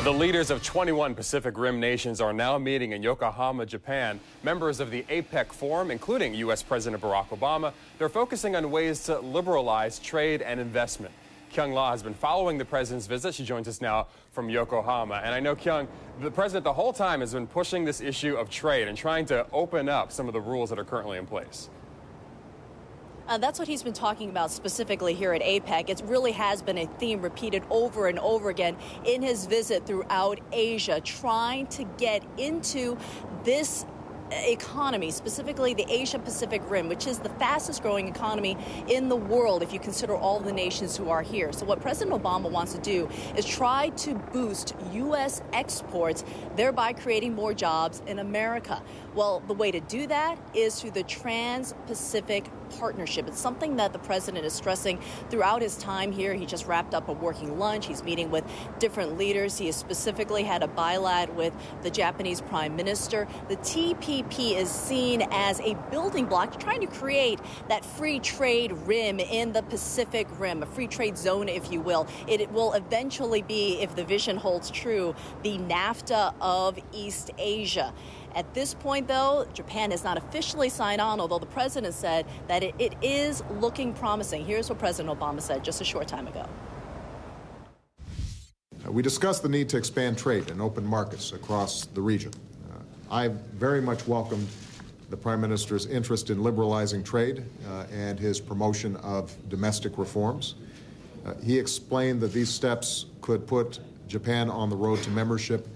The leaders of 21 Pacific Rim nations are now meeting in Yokohama, Japan. Members of the APEC Forum, including U.S. President Barack Obama, they're focusing on ways to liberalize trade and investment. Kyung La has been following the president's visit. She joins us now from Yokohama. And I know, Kyung, the president the whole time has been pushing this issue of trade and trying to open up some of the rules that are currently in place. That's what he's been talking about specifically here at APEC. It really has been a theme repeated over and over again in his visit throughout Asia, trying to get into this economy, specifically the Asia-Pacific Rim, which is the fastest growing economy in the world if you consider all the nations who are here. So what President Obama wants to do is try to boost U.S. exports, thereby creating more jobs in America. Well, the way to do that is through the Trans-Pacific Partnership. It's something that the president is stressing throughout his time here. He just wrapped up a working lunch. He's meeting with different leaders. He has specifically had a bilat with the Japanese Prime Minister. The TPP is seen as a building block, trying to create that free trade rim in the Pacific Rim, a free trade zone, if you will. It will eventually be, if the vision holds true, the NAFTA of East Asia. At this point, though, Japan has not officially signed on, although the president said that it is looking promising. Here's what President Obama said just a short time ago. We discussed the need to expand trade and open markets across the region. I very much welcomed the Prime Minister's interest in liberalizing trade and his promotion of domestic reforms. He explained that these steps could put Japan on the road to membership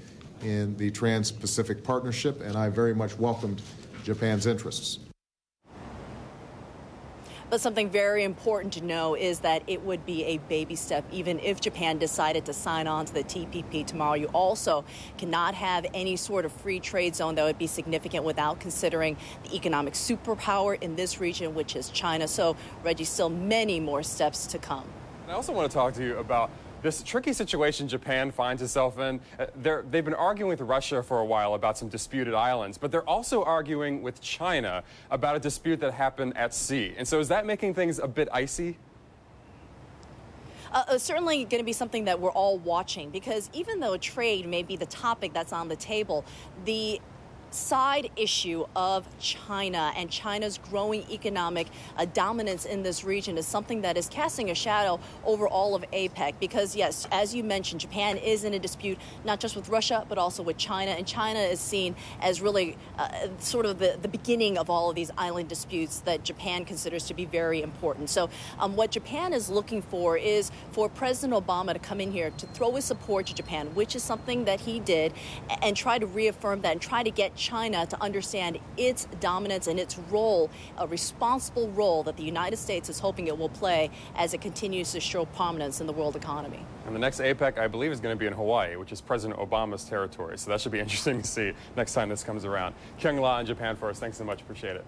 in the Trans-Pacific Partnership, and I very much welcomed Japan's interests. But something very important to know is that it would be a baby step even if Japan decided to sign on to the TPP tomorrow. You also cannot have any sort of free trade zone that would be significant without considering the economic superpower in this region, which is China. So, Reggie, still many more steps to come. I also want to talk to you about this tricky situation Japan finds itself in. They've been arguing with Russia for a while about some disputed islands, but they're also arguing with China about a dispute that happened at sea. And so is that making things a bit icy? Certainly going to be something that we're all watching, because even though trade may be the topic that's on the table, the side issue of China and China's growing economic dominance in this region is something that is casting a shadow over all of APEC. Because, yes, as you mentioned, Japan is in a dispute not just with Russia, but also with China. And China is seen as really sort of the beginning of all of these island disputes that Japan considers to be very important. So what Japan is looking for is for President Obama to come in here to throw his support to Japan, which is something that he did, and try to reaffirm that and try to get China to understand its dominance and its role, a responsible role that the United States is hoping it will play as it continues to show prominence in the world economy. And the next APEC, I believe, is going to be in Hawaii, which is President Obama's territory. So that should be interesting to see next time this comes around. Kyung La in Japan for us. Thanks so much. Appreciate it.